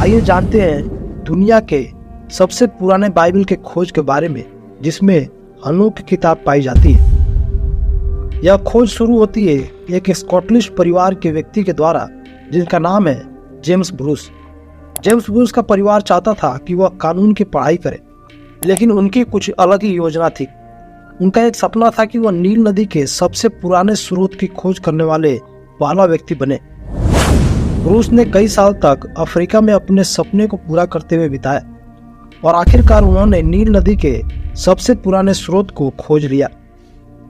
आइए जानते हैं दुनिया के सबसे पुराने बाइबल के खोज के बारे में, जिसमें हनोक की किताब पाई जाती है। यह खोज शुरू होती है एक स्कॉटिश परिवार के व्यक्ति के द्वारा, जिनका नाम है जेम्स ब्रूस। जेम्स ब्रूस का परिवार चाहता था कि वह कानून की पढ़ाई करे, लेकिन उनकी कुछ अलग ही योजना थी। उनका एक सपना था कि वह नील नदी के सबसे पुराने स्रोत की खोज करने वाले पहला व्यक्ति बने। ब्रूस ने कई साल तक अफ्रीका में अपने सपने को पूरा करते हुए बिताया और आखिरकार उन्होंने नील नदी के सबसे पुराने स्रोत को खोज लिया।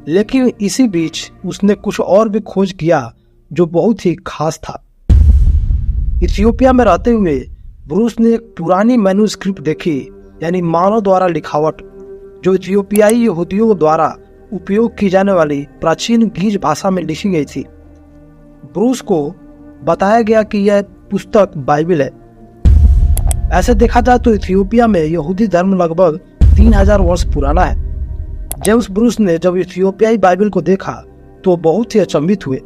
लेकिन इसी बीच उसने कुछ और भी खोज किया जो बहुत ही खास था। इथियोपिया में रहते हुए ब्रूस ने एक पुरानी मैन्युस्क्रिप्ट देखी, यानी मानव द्वारा लिखावट, जो इथियोपियाई यहूदियों द्वारा उपयोग की जाने वाली प्राचीन गीज भाषा में लिखी गई थी। ब्रूस को बताया गया कि यह पुस्तक बाइबल है। ऐसे देखा जाए तो इथियोपिया में यहूदी धर्म लगभग 3000 वर्ष पुराना है। जेम्स ब्रूस ने जब इथियोपियाई बाइबल को देखा तो बहुत ही अचंभित हुए।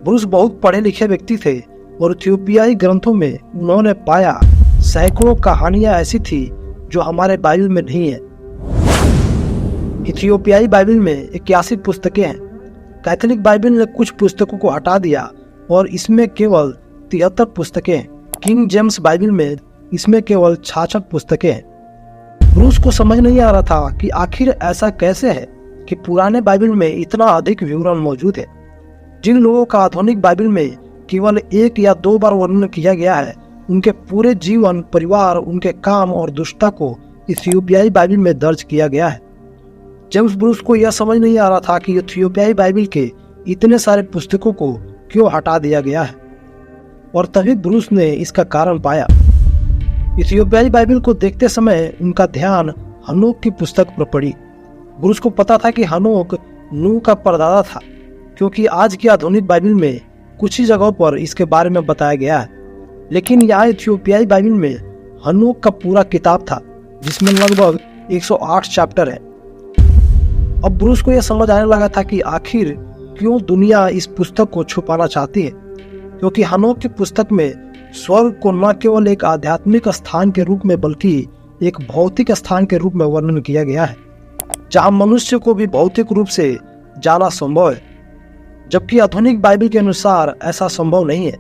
ब्रूस बहुत पढ़े लिखे व्यक्ति थे और इथियोपियाई ग्रंथों में उन्होंने पाया सैकड़ों कहानियां ऐसी थी जो हमारे बाइबल में नहीं है। इथियोपियाई बाइबल में 81 पुस्तकें हैं। कैथोलिक बाइबल ने कुछ पुस्तकों को हटा दिया और इसमें केवल 73 पुस्तकें हैं। किंग जेम्स बाइबल में इसमें केवल 66 पुस्तकें हैं। ब्रूस को समझ नहीं आ रहा था कि आखिर ऐसा कैसे है कि पुराने बाइबल में इतना अधिक विवरण मौजूद है। जिन लोगों का आधुनिक बाइबल में केवल 1 या 2 बार वर्णन किया गया है, उनके पूरे जीवन, परिवार, उनके काम और दुष्टता को इथियोपियाई बाइबल में दर्ज किया गया है। जेम्स ब्रूस को यह समझ नहीं आ रहा था कि इथियोपियाई बाइबल के इतने सारे पुस्तकों को क्यों हटा दिया गया है, और तभी ब्रूस ने इसका कारण पाया। इथियोपियाई बाइबल को देखते समय उनका ध्यान हनोक की पुस्तक पर पड़ी। ब्रूस को पता था कि हनोक नूह का परदादा था, क्योंकि आज की आधुनिक बाइबल में कुछ ही जगहों पर इसके बारे में बताया गया है, लेकिन यहाँ इथियोपियाई बाइबल में हनोक का पूरा किताब था, जिसमें लगभग 108 चैप्टर है। अब ब्रूस को यह समझ आने लगा था कि आखिर क्यों दुनिया इस पुस्तक को छुपाना चाहती है, क्योंकि हनोक की पुस्तक में स्वर्ग को न केवल एक आध्यात्मिक स्थान के रूप में बल्कि एक भौतिक स्थान के रूप में वर्णन किया गया है, जहां मनुष्य को भी भौतिक रूप से जाना संभव है, जबकि आधुनिक बाइबल के अनुसार ऐसा संभव नहीं है।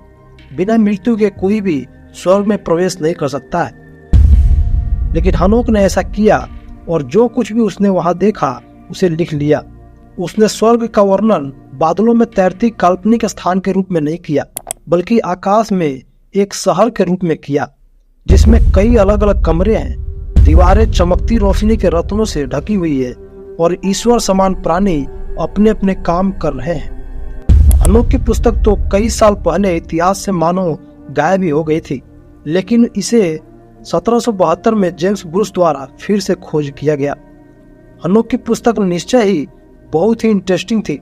बिना मृत्यु के कोई भी स्वर्ग में प्रवेश नहीं कर सकता है। लेकिन हनोक ने ऐसा किया और जो कुछ भी उसने वहां देखा उसे लिख लिया। उसने स्वर्ग का वर्णन बादलों में तैरती काल्पनिक स्थान के रूप में नहीं किया, बल्कि आकाश में एक शहर के रूप में किया, जिसमें कई अलग अलग कमरे हैं। दीवारें चमकती रोशनी के रत्नों से ढकी हुई है और ईश्वर समान प्राणी अपने अपने काम कर रहे हैं। हनोक की पुस्तक तो कई साल पहले इतिहास से मानो गायब ही हो गई थी, लेकिन इसे 1772 में जेम्स ब्रूस द्वारा फिर से खोज किया गया। हनोक की पुस्तक निश्चय ही बहुत ही इंटरेस्टिंग थी,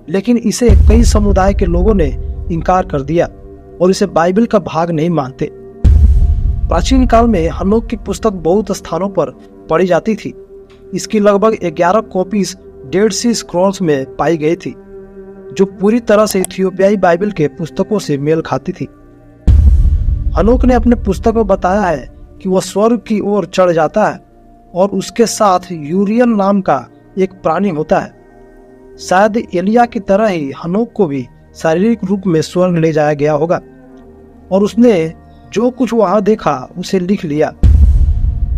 लेकिन इसे कई समुदाय के लोगों ने इनकार कर दिया और इसे बाइबल का भाग नहीं मानते। प्राचीन काल में हनोक की पुस्तक बहुत स्थानों पर पढ़ी जाती थी। इसकी लगभग 11 कॉपीज डेड सी स्क्रॉल्स में पाई गई थी, जो पूरी तरह से इथियोपियाई बाइबल के पुस्तकों से मेल खाती थी। हनोक ने अपने पुस्तक में बताया है कि वह स्वर्ग की ओर चढ़ जाता है और उसके साथ यूरियल नाम का एक प्राणी होता है। शायद एलिया की तरह ही हनोक को भी शारीरिक रूप में स्वर्ग ले जाया गया होगा और उसने जो कुछ वहां देखा उसे लिख लिया।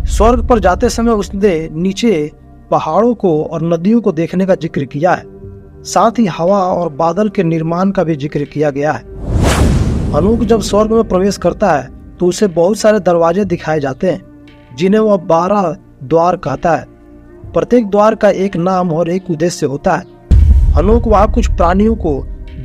स्वर्ग पर जाते समय उसने नीचे पहाड़ों को और नदियों को देखने का जिक्र किया है, साथ ही हवा और बादल के निर्माण का भी जिक्र किया गया है। हनोक जब स्वर्ग में प्रवेश करता है तो उसे बहुत सारे दरवाजे दिखाए जाते हैं, जिन्हें वह 12 द्वार कहता है। प्रत्येक द्वार का एक नाम और एक उद्देश्य होता है। हनोक वहां कुछ प्राणियों को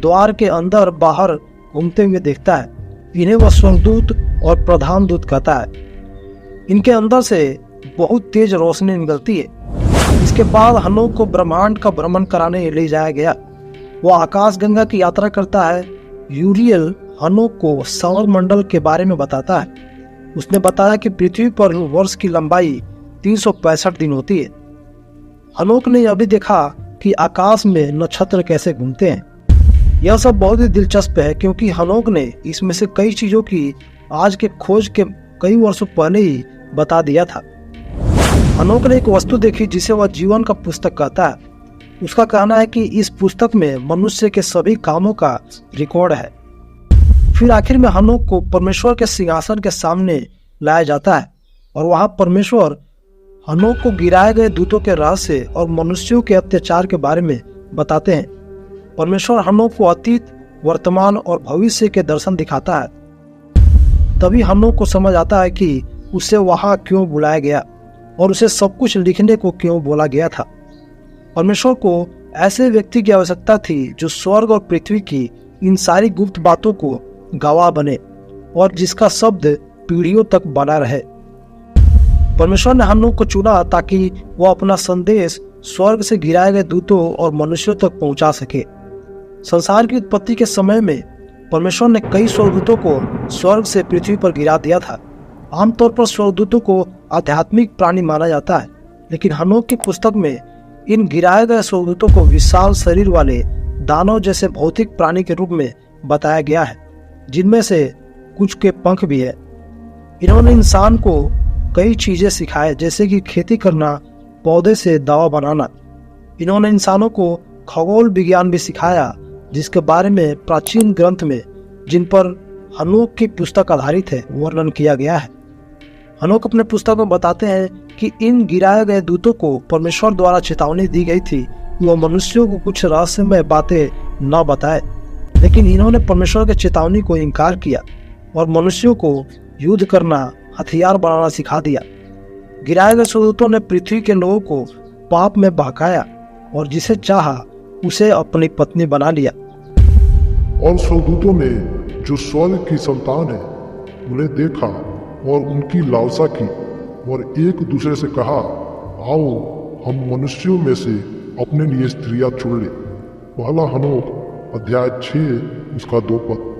द्वार के अंदर बाहर घूमते हुए देखता है। इन्हें वह स्वर्गदूत और प्रधान दूत कहता है। इनके अंदर से बहुत तेज रोशनी निकलती है। इसके बाद हनोक को ब्रह्मांड का भ्रमण कराने ले जाया गया। वह आकाश गंगा की यात्रा करता है। यूरियल हनोक को सौर मंडल के बारे में बताता है। उसने बताया कि पृथ्वी पर वर्ष की लंबाई 365 दिन होती है। हनोक ने यह भी देखा कि आकाश में नक्षत्र कैसे घूमते हैं। यह सब बहुत ही दिलचस्प है, क्योंकि हनोक ने इसमें से कई चीजों की आज के खोज के कई वर्षों पहले ही बता दिया था। हनोक ने एक वस्तु देखी जिसे वह जीवन का पुस्तक कहता है। उसका कहना है कि इस पुस्तक में मनुष्य के सभी कामों का रिकॉर्ड है। फिर आखिर में हनोक को परमेश्वर के सिंहासन के सामने लाया जाता है और वहां परमेश्वर हनोक को गिराए गए दूतों के रहस्य और मनुष्यों के अत्याचार के बारे में बताते हैं। परमेश्वर हनोक को अतीत, वर्तमान और भविष्य के दर्शन दिखाता है। तभी हनोक को समझ आता है कि उसे वहां क्यों बुलाया गया और उसे सब कुछ लिखने को क्यों बोला गया था। परमेश्वर को ऐसे व्यक्ति की आवश्यकता थी जो स्वर्ग और पृथ्वी की इन सारी गुप्त बातों को गवाह बने और जिसका शब्द पीढ़ियों तक बना रहे। परमेश्वर ने हनोक को चुना ताकि वह अपना संदेश स्वर्ग से गिराए गए दूतों और मनुष्यों तक पहुंचा सके। संसार की उत्पत्ति के समय में परमेश्वर ने कई स्वर्गदूतों को स्वर्ग से पृथ्वी पर गिरा दिया था। आमतौर पर स्वर्गदूतों को आध्यात्मिक प्राणी माना जाता है, लेकिन हनोक की पुस्तक में इन गिराए गए स्वर्गदूतों को विशाल शरीर वाले दानव जैसे भौतिक प्राणी के रूप में बताया गया है, जिनमें से कुछ के पंख भी है। इन्होंने इंसान को कई चीजें सिखाए, जैसे कि खेती करना, पौधे से दवा बनाना। इन्होंने इंसानों को खगोल विज्ञान भी सिखाया, जिसके बारे में प्राचीन ग्रंथ में, जिन पर हनोक की पुस्तक आधारित है, वर्णन किया गया है। हनोक अपने पुस्तक में बताते हैं कि इन गिराए गए दूतों को परमेश्वर द्वारा चेतावनी दी गई थी कि वह मनुष्यों को कुछ रहस्यमय बातें न बताए, लेकिन इन्होंने परमेश्वर के चेतावनी को इनकार किया और मनुष्यों को युद्ध करना, हथियार बनाना सिखा दिया। गिराए गए स्वर्गदूतों ने पृथ्वी के लोगों को पाप में बहकाया और जिसे चाहा उसे अपनी पत्नी बना लिया। और स्वर्गदूतों ने जो स्वर्ग की संतान है उन्हें देखा और उनकी लालसा की और एक दूसरे से कहा, आओ हम मनुष्यों में से अपने लिए स्त्रियां चुन ले। पहला हनोक अध्याय 6 उसका 2 पद।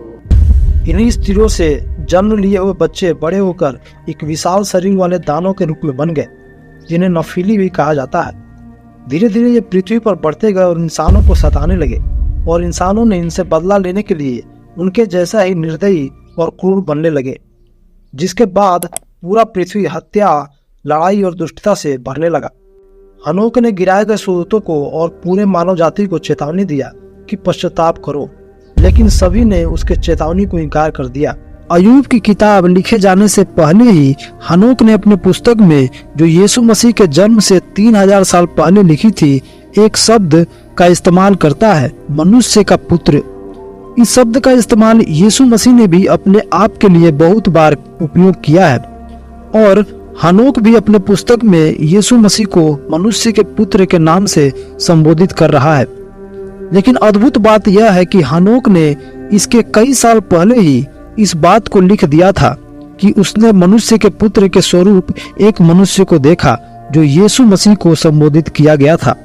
इन्हीं स्त्रियों से जन्म लिए हुए बच्चे बड़े होकर एक विशाल शरीर वाले दानव के रूप में बन गए, जिन्हें नफीली भी कहा जाता है। धीरे धीरे ये पृथ्वी पर बढ़ते गए और इंसानों को सताने लगे और इंसानों ने इनसे बदला लेने के लिए उनके जैसा ही निर्दयी और क्रूर बनने लगे, जिसके बाद पूरा पृथ्वी हत्या, लड़ाई और दुष्टता से भरने लगा। हनोक ने गिराए गए स्वर्गदूतों को और पूरे मानव जाति को चेतावनी दिया कि पश्चाताप करो, लेकिन सभी ने उसके चेतावनी को इनकार कर दिया। अय्यूब की किताब लिखे जाने से पहले ही हनोक ने अपने पुस्तक में, जो यीशु मसीह के जन्म से 3000 साल पहले लिखी थी, एक शब्द का इस्तेमाल करता है, मनुष्य का पुत्र। इस शब्द का इस्तेमाल यीशु मसीह ने भी अपने आप के लिए बहुत बार उपयोग किया है और हनोक भी अपने पुस्तक में यीशु मसीह को मनुष्य के पुत्र के नाम से संबोधित कर रहा है। लेकिन अद्भुत बात यह है कि हनोक ने इसके कई साल पहले ही इस बात को लिख दिया था कि उसने मनुष्य के पुत्र के स्वरूप एक मनुष्य को देखा जो यीशु मसीह को संबोधित किया गया था।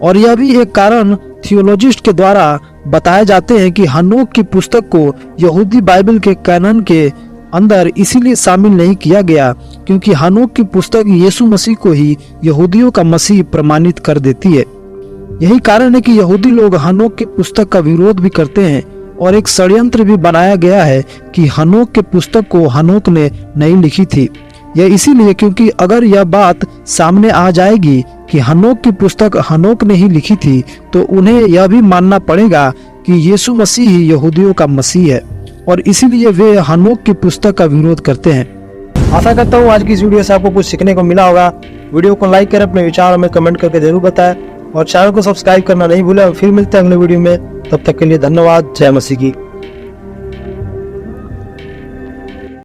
और यह भी एक कारण थियोलॉजिस्ट के द्वारा बताए जाते हैं कि हनोक की पुस्तक को यहूदी बाइबल के कैनन के अंदर इसीलिए शामिल नहीं किया गया क्योंकि हनोक की पुस्तक यीशु मसीह को ही यहूदियों का मसीह प्रमाणित कर देती है। यही कारण है कि यहूदी लोग हनोक की पुस्तक का विरोध भी करते हैं और एक षड्यंत्र भी बनाया गया है कि हनोक के पुस्तक को हनोक ने नहीं लिखी थी। यह इसीलिए क्योंकि अगर यह बात सामने आ जाएगी कि हनोक की पुस्तक हनोक ने ही लिखी थी, तो उन्हें यह भी मानना पड़ेगा कि यीशु मसीह ही यहूदियों का मसीह है और इसीलिए वे हनोक की पुस्तक का विरोध करते हैं। आशा करता हूँ आज की इस वीडियो से आपको कुछ सीखने को मिला होगा। वीडियो को लाइक करें, अपने विचार हमें कमेंट करके जरूर बताएं और चैनल को सब्सक्राइब करना नहीं भूलें। फिर मिलते हैं अगले वीडियो में, तब तक के लिए धन्यवाद। जय मसीह की।